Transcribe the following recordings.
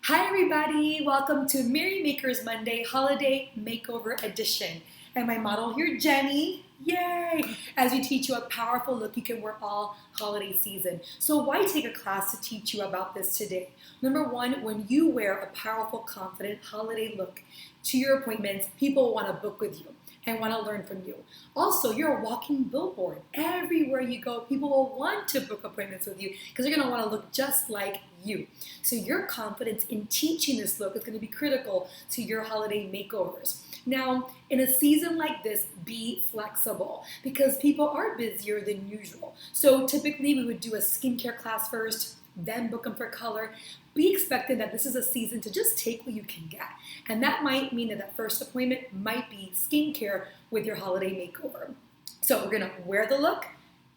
Hi everybody, welcome to Merry Makers Monday Holiday Makeover Edition. And my model here, Jenny, yay! As we teach you a powerful look you can wear all holiday season. So why take a class to teach you about this today? Number one, when you wear a powerful, confident holiday look to your appointments, people want to book with you and want to learn from you. Also, you're a walking billboard. Everywhere you go, people will want to book appointments with you because they're going to want to look just like you. So your confidence in teaching this look is going to be critical to your holiday makeovers. Now, in a season like this, be flexible because people are busier than usual. So typically we would do a skincare class first, then book them for color. Be expecting that this is a season to just take what you can get. And that might mean that first appointment might be skincare with your holiday makeover. So we're gonna wear the look,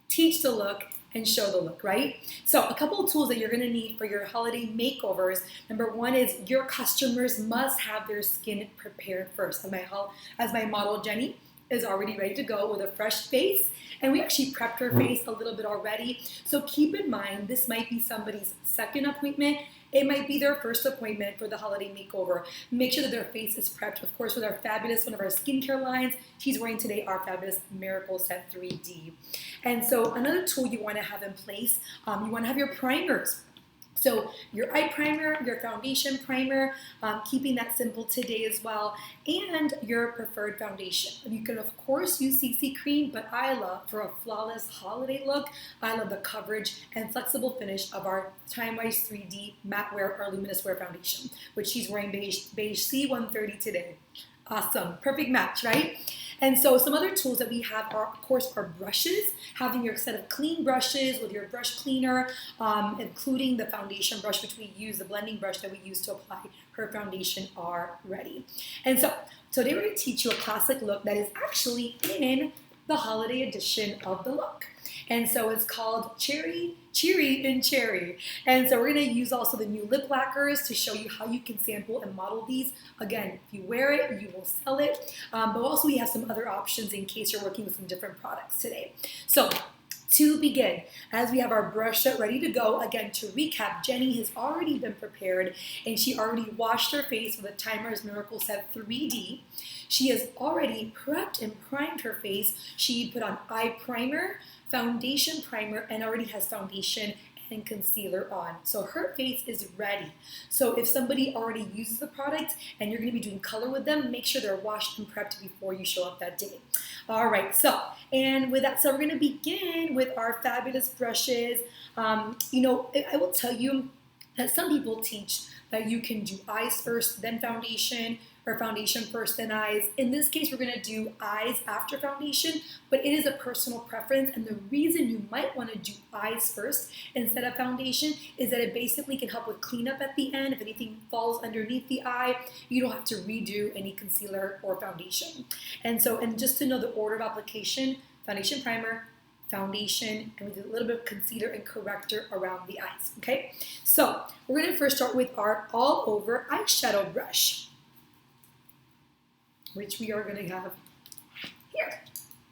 teach the look, and show the look, right? So a couple of tools that you're gonna need for your holiday makeovers. Number one is your customers must have their skin prepared first. As my model, Jenny, is already ready to go with a fresh face. And we actually prepped her face a little bit already. So keep in mind, this might be somebody's second appointment. It might be their first appointment for the holiday makeover. Make sure that their face is prepped, of course, with our fabulous, one of our skincare lines. She's wearing today our fabulous Miracle Set 3D. And so another tool you wanna have in place, you wanna have your primers. So your eye primer, your foundation primer, keeping that simple today as well, and your preferred foundation. You can of course use CC cream, but I love, for a flawless holiday look, I love the coverage and flexible finish of our Time-Wise 3D Matte Wear or Luminous Wear foundation, which she's wearing beige C130 today. Awesome, perfect match, right? And so some other tools that we have are, of course, our brushes, having your set of clean brushes with your brush cleaner, including the foundation brush, which we use, the blending brush that we use to apply her foundation are ready. And so today we're gonna teach you a classic look that is actually in the holiday edition of the look. And so it's called Cheery and Cherry. And so we're gonna use also the new lip lacquers to show you how you can sample and model these. Again, if you wear it, you will sell it. But also we have some other options in case you're working with some different products today. So to begin, as we have our brush set ready to go, again, to recap, Jenny has already been prepared and she already washed her face with a Timer's Miracle Set 3D. She has already prepped and primed her face. She put on eye primer, foundation primer, and already has foundation and concealer on. So her face is ready. So if somebody already uses the product and you're gonna be doing color with them, make sure they're washed and prepped before you show up that day. All right, and with that, so we're gonna begin with our fabulous brushes. I will tell you that some people teach that you can do eyes first, then foundation, or foundation first, then eyes. In this case, we're gonna do eyes after foundation, but it is a personal preference. And the reason you might wanna do eyes first instead of foundation is that it basically can help with cleanup at the end. If anything falls underneath the eye, you don't have to redo any concealer or foundation. And just to know the order of application, foundation primer, foundation, and we did a little bit of concealer and corrector around the eyes, okay? So we're gonna first start with our all over eyeshadow brush, which we are gonna have here,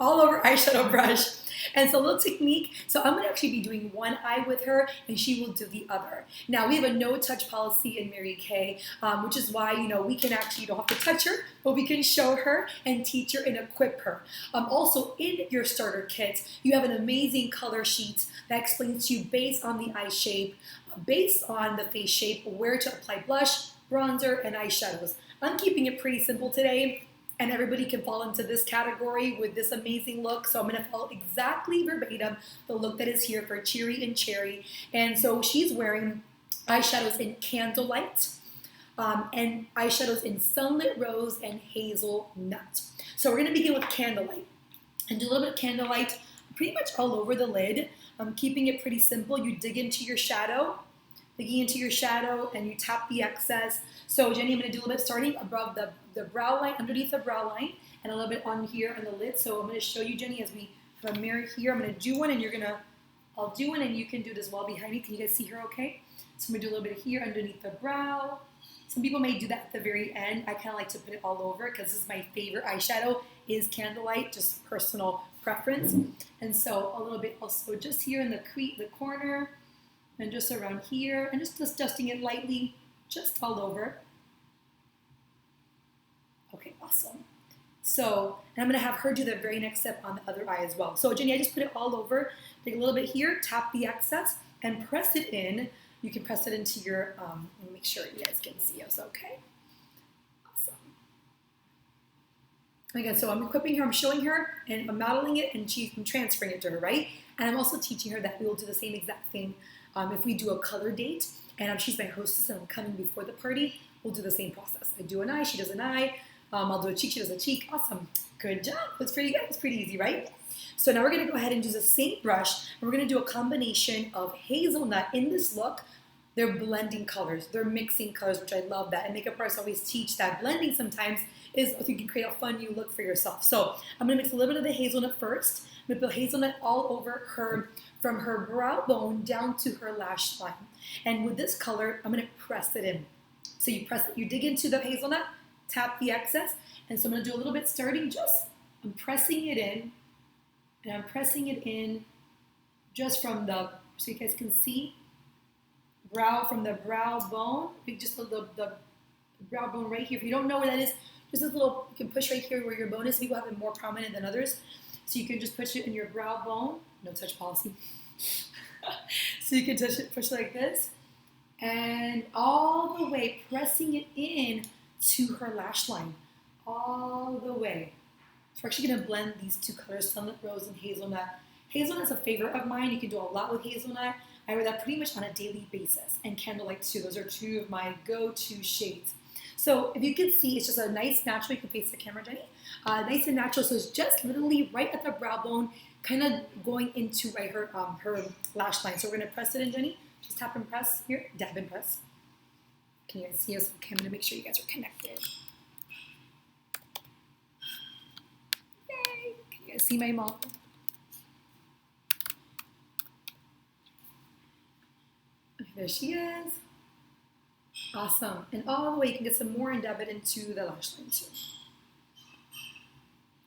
all over eyeshadow brush. And so a little technique, so I'm gonna actually be doing one eye with her and she will do the other. Now we have a no touch policy in Mary Kay, which is why, we can actually, you don't have to touch her, but we can show her and teach her and equip her. Also in your starter kit, you have an amazing color sheet that explains to you based on the eye shape, based on the face shape, where to apply blush, bronzer, and eyeshadows. I'm keeping it pretty simple today, and everybody can fall into this category with this amazing look. So I'm gonna follow exactly verbatim the look that is here for Cheery and Cherry. And so she's wearing eyeshadows in Candlelight and eyeshadows in Sunlit Rose and Hazelnut. So we're gonna begin with Candlelight and do a little bit of Candlelight pretty much all over the lid. I'm keeping it pretty simple. You dig into your shadow, and you tap the excess. So Jenny, I'm gonna do a little bit starting above the brow line, underneath the brow line, and a little bit on here on the lid. So I'm gonna show you, Jenny, as we have a mirror here. I'm gonna do one and I'll do one and you can do it as well behind me. Can you guys see her okay? So I'm gonna do a little bit here underneath the brow. Some people may do that at the very end. I kind of like to put it all over because this is my favorite eyeshadow is Candlelight, just personal preference. And so a little bit also just here in the corner, and just around here, and just dusting it lightly just all over. Okay, awesome. So, and I'm going to have her do the very next step on the other eye as well. So, Jenny, I just put it all over. Take a little bit here, tap the excess, and press it in. You can press it into your, make sure you guys can see us okay. Awesome. Again, so I'm equipping her, I'm showing her, and I'm modeling it, and I'm transferring it to her, right? And I'm also teaching her that we will do the same exact thing if we do a color date, and she's my hostess and I'm coming before the party, we'll do the same process. I do an eye, she does an eye, I'll do a cheek, she does a cheek. Awesome. Good job. That's pretty good. It's pretty easy, right? So now we're going to go ahead and use the same brush, and we're going to do a combination of hazelnut in this look. They're blending colors. They're mixing colors, which I love that. And makeup artists always teach that blending sometimes is so you can create a fun new look for yourself. So I'm going to mix a little bit of the hazelnut first. I'm going to put hazelnut all over her, from her brow bone down to her lash line. And with this color, I'm going to press it in. So you press it, you dig into the hazelnut, tap the excess, and so I'm going to do a little bit starting I'm pressing it in, and I'm pressing it in just from so you guys can see, from the brow bone, just the brow bone right here. If you don't know where that is, just a little, you can push right here where your bone is. People have it more prominent than others. So you can just push it in your brow bone, no touch policy. So you can push it like this, and all the way, pressing it in to her lash line, all the way. So we're actually going to blend these two colors, Sunlit Rose and Hazelnut. Hazelnut's a favorite of mine. You can do a lot with hazelnut. I wear that pretty much on a daily basis. And Candlelight too. Those are two of my go-to shades. So if you can see, it's just a nice natural. You can face the camera, Jenny. Nice and natural. So it's just literally right at the brow bone, kind of going into right her lash line. So we're going to press it in, Jenny. Just tap and press here. Dab and press. Can you guys see us? Okay, I'm going to make sure you guys are connected. Yay! Can you guys see my mom? There she is. Awesome. And all the way, you can get some more and dab it into the lash line too.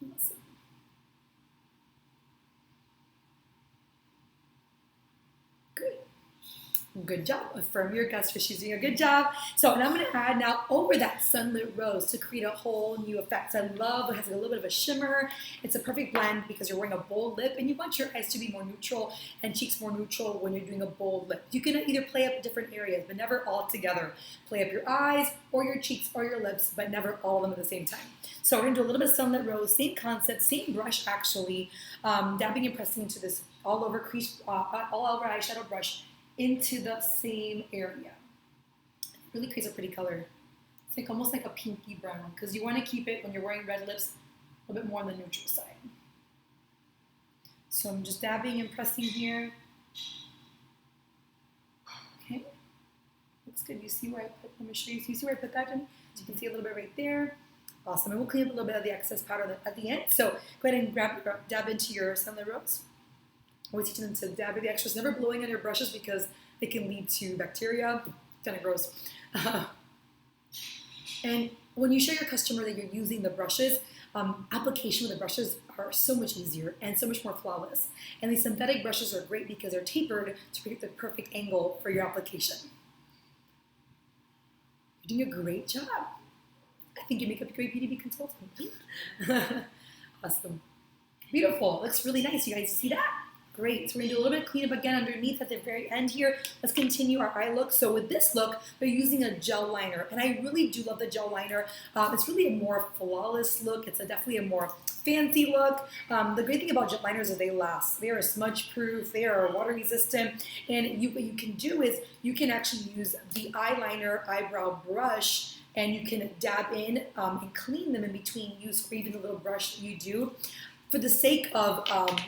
Awesome. Good. Good job. Affirm your guts for she's doing a good job. So now I'm going to add now over that Sunlit Rose to create a whole new effect. So I love it has a little bit of a shimmer. It's a perfect blend because you're wearing a bold lip and you want your eyes to be more neutral and cheeks more neutral when you're doing a bold lip. You can either play up different areas, but never all together. Play up your eyes or your cheeks or your lips, but never all of them at the same time. So we're going to do a little bit of Sunlit Rose, same concept, same brush actually, dabbing and pressing into this all over crease, all over eyeshadow brush, into the same area. It really creates a pretty color. It's like almost like a pinky brown because you want to keep it when you're wearing red lips a little bit more on the neutral side. So I'm just dabbing and pressing here. Okay, looks good. You see where I put? Let me show you. You see where I put that in? So you can see a little bit right there. Awesome. And we'll clean up a little bit of the excess powder at the end. So go ahead and dab into your Sunlit Rose. Always teaching them to dab the extras, never blowing on your brushes because they can lead to bacteria. Kind of gross. And when you show your customer that you're using the brushes, application with the brushes are so much easier and so much more flawless. And these synthetic brushes are great because they're tapered to create the perfect angle for your application. You're doing a great job. I think you make a great beauty consultant. Awesome. Beautiful. Looks really nice. You guys see that? Great. So we're going to do a little bit of cleanup again underneath at the very end here. Let's continue our eye look. So with this look, we're using a gel liner. And I really do love the gel liner. It's really a more flawless look. It's definitely a more fancy look. The great thing about gel liners is they last. They are smudge proof. They are water resistant. And what you can do is you can actually use the eyeliner eyebrow brush and you can dab in and clean them in between use or even the little brush that you do. For the sake of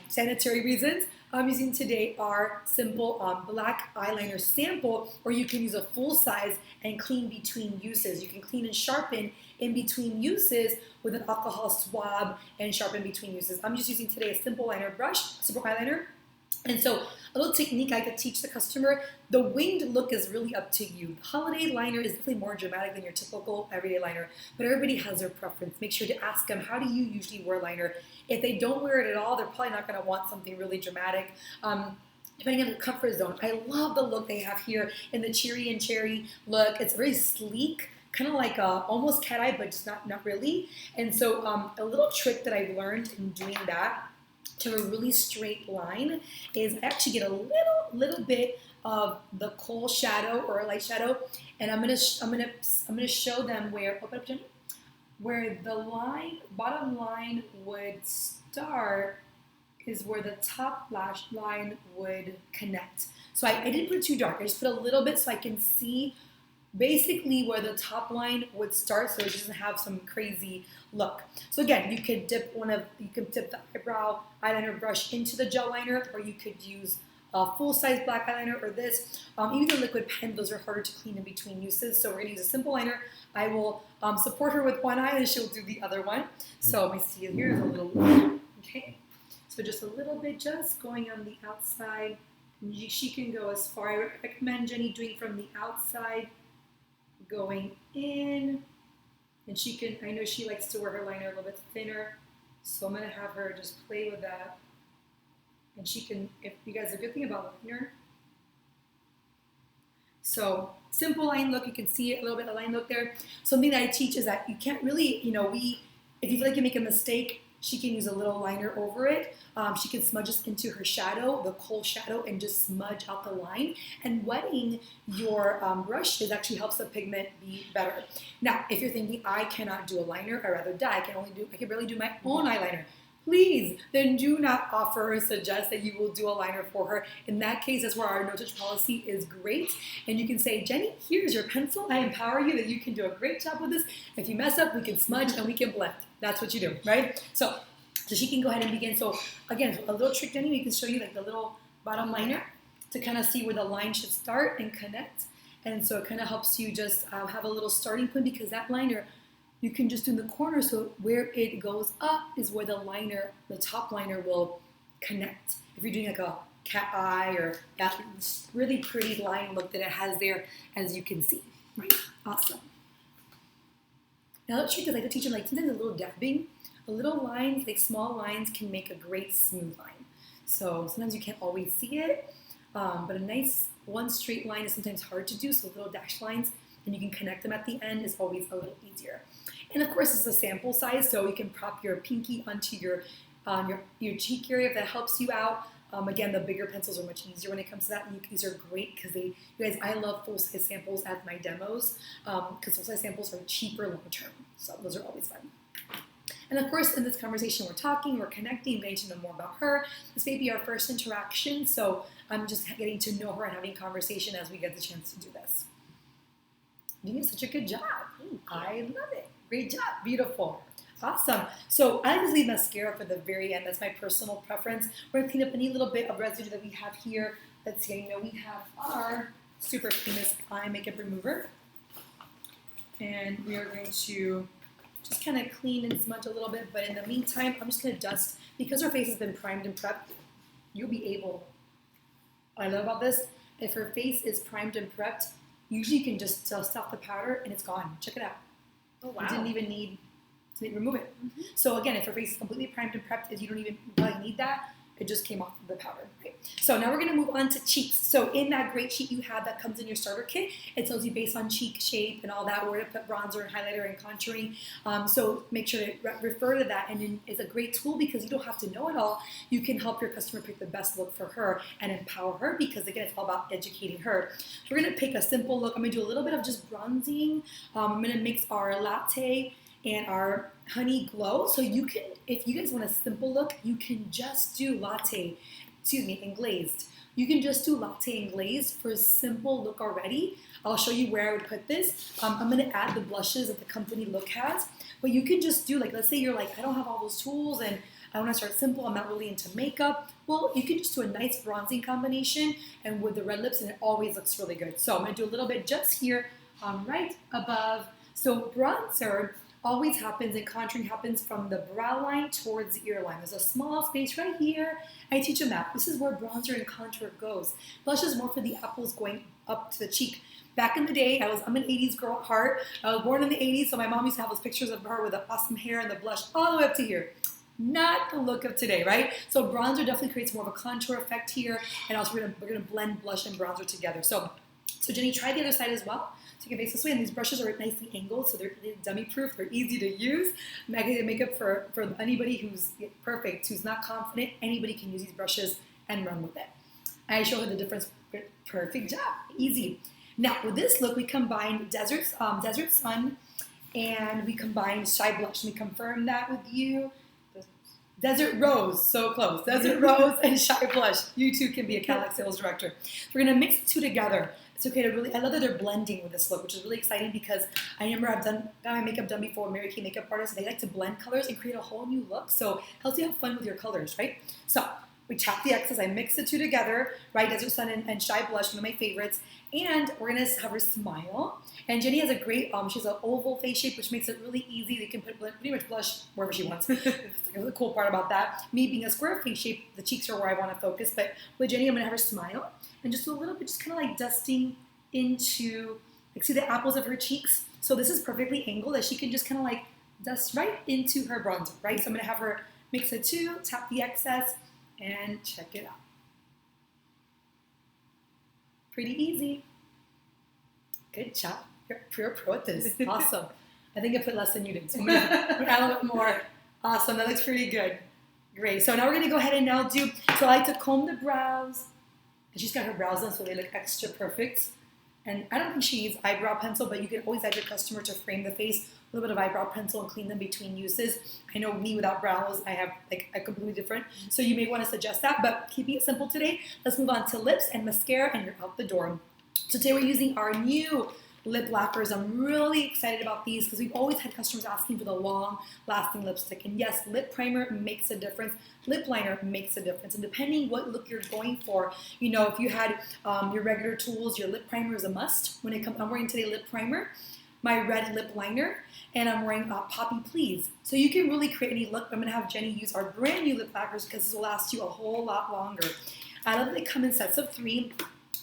sanitary reasons, I'm using today our simple black eyeliner sample, or you can use a full size and clean between uses. You can clean and sharpen in between uses with an alcohol swab and sharpen between uses. I'm just using today a simple liner brush, simple eyeliner. And so a little technique I could teach the customer, the winged look is really up to you. The holiday liner is definitely more dramatic than your typical everyday liner, but everybody has their preference. Make sure to ask them, how do you usually wear liner? If they don't wear it at all, they're probably not going to want something really dramatic. depending on your comfort zone. I love the look they have here in the Cheery and Cherry look. It's very sleek, kind of like almost cat eye, but just not really. And so a little trick that I've learned in doing that to a really straight line is I actually get a little bit of the kohl shadow or a light shadow, and I'm gonna show them where, open up Jenny, where the bottom line would start is where the top lash line would connect. So I didn't put it too dark. I just put a little bit so I can see basically where the top line would start, so it doesn't have some crazy look. So again, you could dip the eyeliner brush into the gel liner, or you could use a full-size black eyeliner or this. Even the liquid pen, those are harder to clean in between uses. So we're gonna use a simple liner. I will support her with one eye and she'll do the other one. So let me see, here's a little, okay. So just a little bit, just going on the outside. And she can go as far. I recommend Jenny doing from the outside, going in. And she can, I know she likes to wear her liner a little bit thinner. So I'm gonna have her just play with that. And she can, if you guys, a good thing about liner. So simple line look, you can see it a little bit, the line look there. Something that I teach is that you can't really, if you feel like you make a mistake, she can use a little liner over it. She can smudge this into her shadow, the kohl shadow, and just smudge out the line. And wetting your brushes actually helps the pigment be better. Now, if you're thinking, I cannot do a liner, I'd rather die, I can barely do my own eyeliner. Please, then do not offer or suggest that you will do a liner for her. In that case, that's where our no-touch policy is great. And you can say, Jenny, here's your pencil. I empower you that you can do a great job with this. If you mess up, we can smudge and we can blend. That's what you do, right? So she can go ahead and begin. So again, a little trick, Jenny, we can show you like the little bottom liner to kind of see where the line should start and connect. And so it kind of helps you just have a little starting point, because that liner, you can just do in the corner, so where it goes up is where the top liner will connect. If you're doing like a cat eye or that really pretty line look that it has there, as you can see. Right, awesome. Now the trick is I like to teach them, like sometimes a little dabbing, a little lines, like small lines can make a great smooth line. So sometimes you can't always see it, but a nice one straight line is sometimes hard to do, so little dash lines, and you can connect them at the end is always a little easier. And of course, it's a sample size, so you can prop your pinky onto your cheek area if that helps you out. Again, the bigger pencils are much easier when it comes to that. And these are great because you guys, I love full-size samples as my demos because full-size samples are cheaper long-term. So those are always fun. And of course, in this conversation, we're talking, we're connecting, getting to know more about her. This may be our first interaction, so I'm just getting to know her and having conversation as we get the chance to do this. You did such a good job. I love it. Great job. Beautiful. Awesome. So I like to leave mascara for the very end. That's my personal preference. We're going to clean up any little bit of residue that we have here. Let's see. I know we have our super famous eye makeup remover. And we are going to just kind of clean and smudge a little bit. But in the meantime, I'm just going to dust. Because her face has been primed and prepped, you'll be able, what I love about this, if her face is primed and prepped, usually you can just dust off the powder and it's gone. Check it out. Oh, wow. You didn't even need to remove it. Mm-hmm. So again, if your face is completely primed and prepped, you don't even really need that. It just came off of the powder. Right? So now we're going to move on to cheeks. So in that great sheet you have that comes in your starter kit, it tells you based on cheek shape and all that, where to put bronzer and highlighter and contouring. So make sure to refer to that. And it's a great tool because you don't have to know it all. You can help your customer pick the best look for her and empower her, because again, it's all about educating her. So we're going to pick a simple look. I'm going to do a little bit of just bronzing. I'm going to mix our latte and our honey glow. So you can, if you guys want a simple look, you can just do and glazed. You can just do latte and glazed for a simple look already. I'll show you where I would put this. I'm gonna add the blushes that the company look has, but you can just do, like, let's say you're like, I don't have all those tools and I wanna start simple, I'm not really into makeup. Well, you can just do a nice bronzing combination and with the red lips, and it always looks really good. So I'm gonna do a little bit just here, right above. So bronzer always happens, and contouring happens from the brow line towards the ear line. There's a small space right here. I teach them that. This is where bronzer and contour goes. Blush is more for the apples going up to the cheek. Back in the day, I'm an 80s girl at heart. I was born in the 80s, so my mom used to have those pictures of her with the awesome hair and the blush all the way up to here. Not the look of today, right? So bronzer definitely creates more of a contour effect here, and also we're gonna blend blush and bronzer together. So Jenny, try the other side as well. So you can face this way, and these brushes are nicely angled, so they're dummy proof, they're easy to use. Makeup for anybody who's perfect, who's not confident, anybody can use these brushes and run with it. I show her the difference. Perfect job, easy. Now with this look, we combine Desert Sun, and we combine Shy Blush. Let me confirm that with you. Desert Rose, so close. Desert Rose and Shy Blush. You too can be a Cadillac sales director. We're gonna mix the two together. It's okay to really, I love that they're blending with this look, which is really exciting because I remember I've got my makeup done before, Mary Kay makeup artists, they like to blend colors and create a whole new look. So helps you have fun with your colors, right? So we tap the excess, I mix the two together, right? Desert Sun and Shy Blush, one of my favorites. And we're gonna have her smile. And Jenny has a great, she's an oval face shape, which makes it really easy. They can put pretty much blush wherever she wants. That's the cool part about that. Me being a square face shape, the cheeks are where I wanna focus. But with Jenny, I'm gonna have her smile. And just a little bit, just kind of like dusting into, like see the apples of her cheeks? So this is perfectly angled that she can just kind of like dust right into her bronzer, right? So I'm gonna have her mix the two, tap the excess, and check it out. Pretty easy. Good job. You're a pro at this. Awesome. I think I put less than you did, so I'm gonna add a little bit more. Awesome, that looks pretty good. Great, so now we're gonna go ahead and now so I like to comb the brows. And she's got her brows done so they look extra perfect. And I don't think she needs eyebrow pencil, but you can always add your customer to frame the face, a little bit of eyebrow pencil and clean them between uses. I know me without brows, I have like a completely different, so you may want to suggest that, but keeping it simple today, let's move on to lips and mascara and you're out the door. So today we're using our new lip lacquers. I'm really excited about these because we've always had customers asking for the long lasting lipstick. And yes, lip primer makes a difference. Lip liner makes a difference. And depending what look you're going for, you know, if you had your regular tools, your lip primer is a must. When it comes, I'm wearing today lip primer, my red lip liner, and I'm wearing Poppy Please. So you can really create any look. I'm gonna have Jenny use our brand new lip lacquers because this will last you a whole lot longer. I love that they come in sets of 3.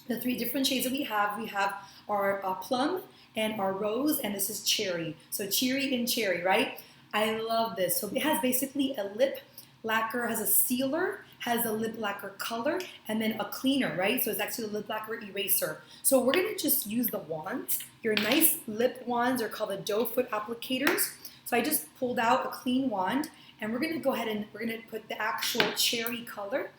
The 3 different shades that we have our plum and our rose, and this is cherry. So cherry and cherry, right? I love this. So it has basically a lip lacquer, has a sealer, has a lip lacquer color, and then a cleaner, right? So it's actually a lip lacquer eraser. So we're gonna just use the wands. Your nice lip wands are called the doe foot applicators. So I just pulled out a clean wand, and we're gonna go ahead and we're gonna put the actual cherry color.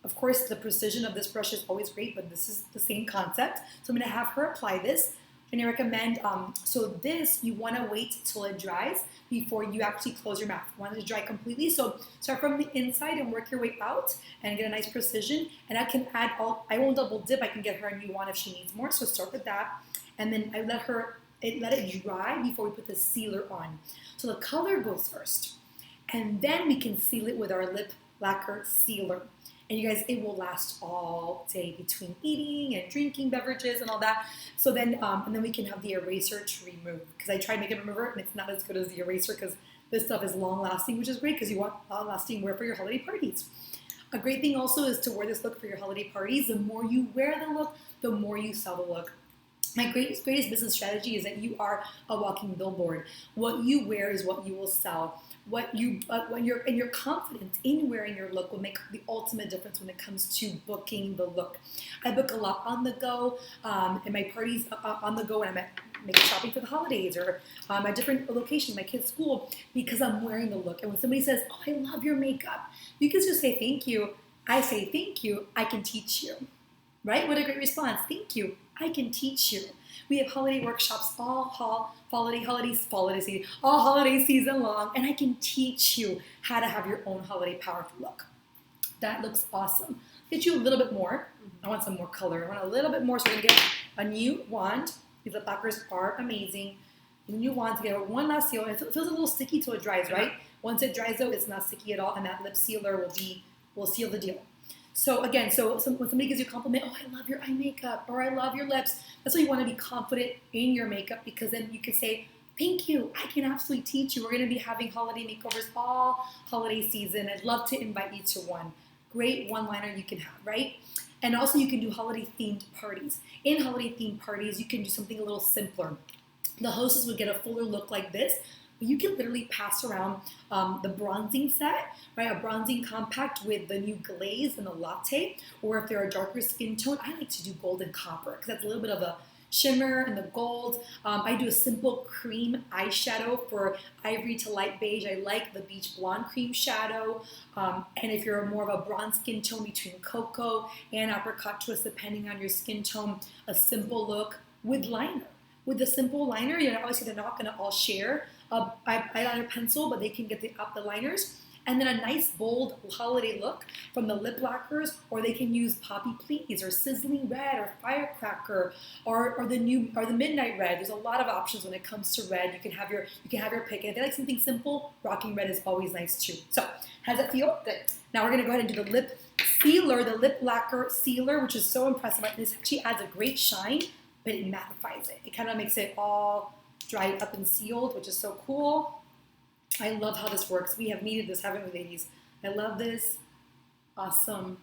Of course, the precision of this brush is always great, but this is the same concept. So I'm gonna have her apply this. And I recommend, so this, you wanna wait till it dries before you actually close your mouth. You want it to dry completely. So start from the inside and work your way out and get a nice precision. And I can add I won't double dip, I can get her a new wand if she needs more. So start with that. And then I let it dry before we put the sealer on. So the color goes first. And then we can seal it with our lip lacquer sealer. And you guys, it will last all day between eating and drinking beverages and all that. So then, and then we can have the eraser to remove. Because I tried makeup remover and it's not as good as the eraser because this stuff is long lasting, which is great because you want long lasting wear for your holiday parties. A great thing also is to wear this look for your holiday parties. The more you wear the look, the more you sell the look. My greatest business strategy is that you are a walking billboard. What you wear is what you will sell. When you're confident in wearing your look will make the ultimate difference when it comes to booking the look. I book a lot on the go, and my parties on the go, and I'm at maybe shopping for the holidays or at different locations, my kids' school, because I'm wearing the look. And when somebody says, "Oh, I love your makeup," you can just say thank you. I say thank you. I can teach you, right? What a great response. Thank you. I can teach you. We have holiday workshops all holiday season long, and I can teach you how to have your own holiday powerful look. That looks awesome. Get you a little bit more. I want some more color. I want a little bit more, so we're gonna get a new wand. These lip lacquers are amazing. A new wand to get one last seal. It feels a little sticky till it dries, right? Once it dries though, it's not sticky at all, and that lip sealer will seal the deal. So again, when somebody gives you a compliment, "Oh, I love your eye makeup," or "I love your lips," that's why you want to be confident in your makeup, because then you can say, "Thank you, I can absolutely teach you." We're going to be having holiday makeovers all holiday season. I'd love to invite you to one. Great one-liner you can have, right? And also you can do holiday themed parties. In holiday themed parties, you can do something a little simpler. The hostess would get a fuller look like this, you can literally pass around the bronzing set, right? A bronzing compact with the new glaze and the latte, or if they're a darker skin tone, I like to do gold and copper because that's a little bit of a shimmer and the gold. I do a simple cream eyeshadow for ivory to light beige. I like the beach blonde cream shadow. And if you're more of a bronze skin tone between cocoa and apricot twist, depending on your skin tone, a simple look with liner. With the simple liner, obviously they're not going to all share a eyeliner pencil, but they can get the liners. And then a nice bold holiday look from the lip lacquers, or they can use Poppy Please or Sizzling Red or Firecracker or the Midnight Red. There's a lot of options when it comes to red. You can have your pick. And if they like something simple, rocking red is always nice too. So how does that feel? Good. Now we're gonna go ahead and do the lip sealer, the lip lacquer sealer, which is so impressive. This actually adds a great shine, but it mattifies it. It kind of makes it all dried up and sealed, which is so cool. I love how this works. We have needed this, haven't we, ladies? I love this. Awesome.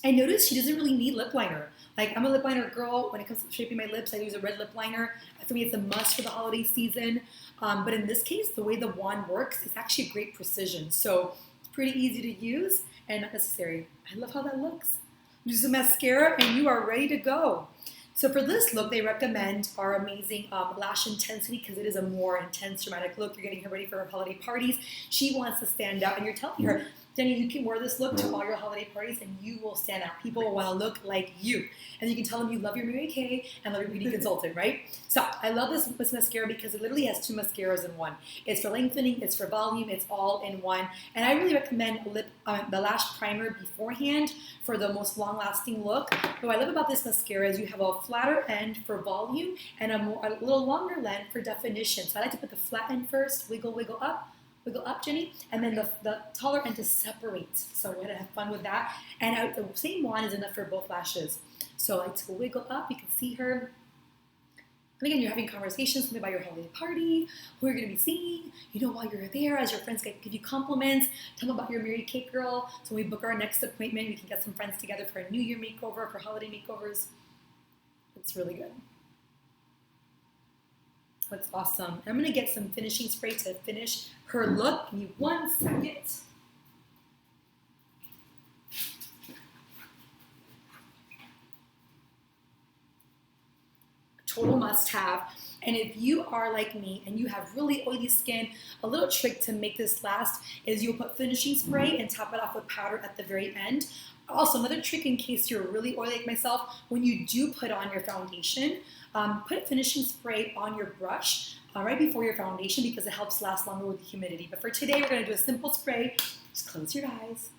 I noticed she doesn't really need lip liner. Like, I'm a lip liner girl. When it comes to shaping my lips, I use a red lip liner. For me, it's a must for the holiday season. But in this case, the way the wand works, it's actually great precision. So it's pretty easy to use and not necessary. I love how that looks. Use some mascara and you are ready to go. So for this look, they recommend our amazing Lash Intensity because it is a more intense, dramatic look. You're getting her ready for her holiday parties. She wants to stand out, and you're telling her, Jenny, you can wear this look to all your holiday parties, and you will stand out. People will want to look like you. And you can tell them you love your Mary Kay and love your beauty consultant, right? So I love this mascara because it literally has two mascaras in one. It's for lengthening, it's for volume, it's all in one. And I really recommend the lash primer beforehand for the most long-lasting look. What I love about this mascara is you have a flatter end for volume and a little longer length for definition. So I like to put the flat end first, wiggle up, Jenny, and then the taller end to separate. So we're gonna have fun with that. And the same wand is enough for both lashes. So I like to wiggle up, you can see her. And again, you're having conversations about your holiday party, who you're gonna be seeing, while you're there, as your friends give you compliments, tell them about your Mary Kay girl. So when we book our next appointment, we can get some friends together for a New Year makeover, for holiday makeovers. It's really good. That's awesome. I'm gonna get some finishing spray to finish her look. Give me 1 second. Total must have. And if you are like me and you have really oily skin, a little trick to make this last is you'll put finishing spray and top it off with powder at the very end. Also, another trick in case you're really oily like myself, when you do put on your foundation, put finishing spray on your brush right before your foundation because it helps last longer with the humidity. But for today, we're gonna do a simple spray. Just close your eyes.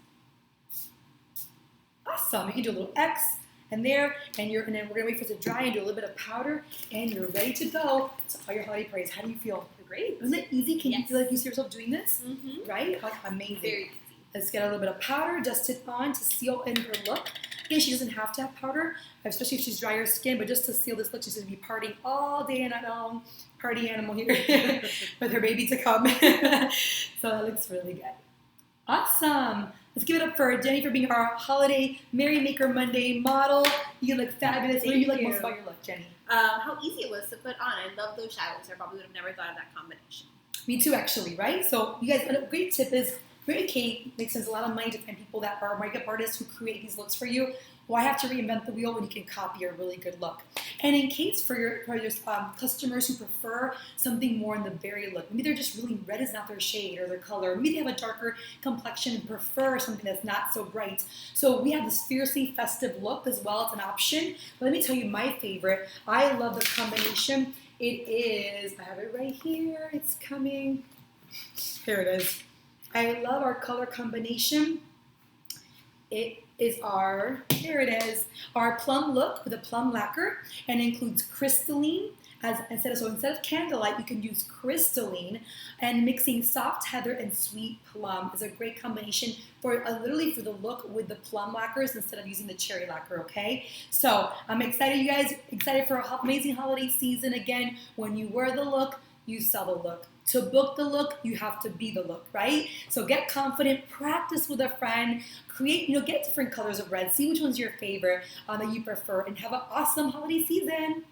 Awesome, you can do a little X and there, and then we're gonna wait for it to dry and do a little bit of powder, and you're ready to go to all your holiday parties. How do you feel? Great. Isn't it easy? Can you feel like you see yourself doing this? Mm-hmm. Right? Like, amazing. Very easy. Let's get a little bit of powder, dust it on to seal in her look. Again, she doesn't have to have powder, especially if she's drier skin, but just to seal this look, she's gonna be partying all day and night long. Party animal here with her baby to come. So that looks really good. Awesome. Let's give it up for Jenny for being our holiday Merry Maker Monday model. You look fabulous. What do you like most about your look, Jenny? How easy it was to put on. I love those shadows. I probably would have never thought of that combination. Me too, actually, right? So you guys, a great tip is Mary Kay makes a lot of money to find people that are makeup artists who create these looks for you. Why have to reinvent the wheel when you can copy a really good look? And in case for your customers who prefer something more in the berry look, maybe they're just really red is not their shade or their color. Maybe they have a darker complexion and prefer something that's not so bright. So we have this fiercely festive look as well. It's an option. But let me tell you my favorite. I love the combination. It is, I have it right here. It's coming. Here it is. I love our color combination. It is here it is, our plum look with a plum lacquer, and includes crystalline. Instead of candlelight, you can use crystalline, and mixing soft heather and sweet plum is a great combination for literally for the look with the plum lacquers instead of using the cherry lacquer, okay? So I'm excited, you guys, excited for an amazing holiday season. Again, when you wear the look, you sell the look. To book the look, you have to be the look, right? So get confident, practice with a friend, create, get different colors of red, see which one's your favorite that you prefer, and have an awesome holiday season.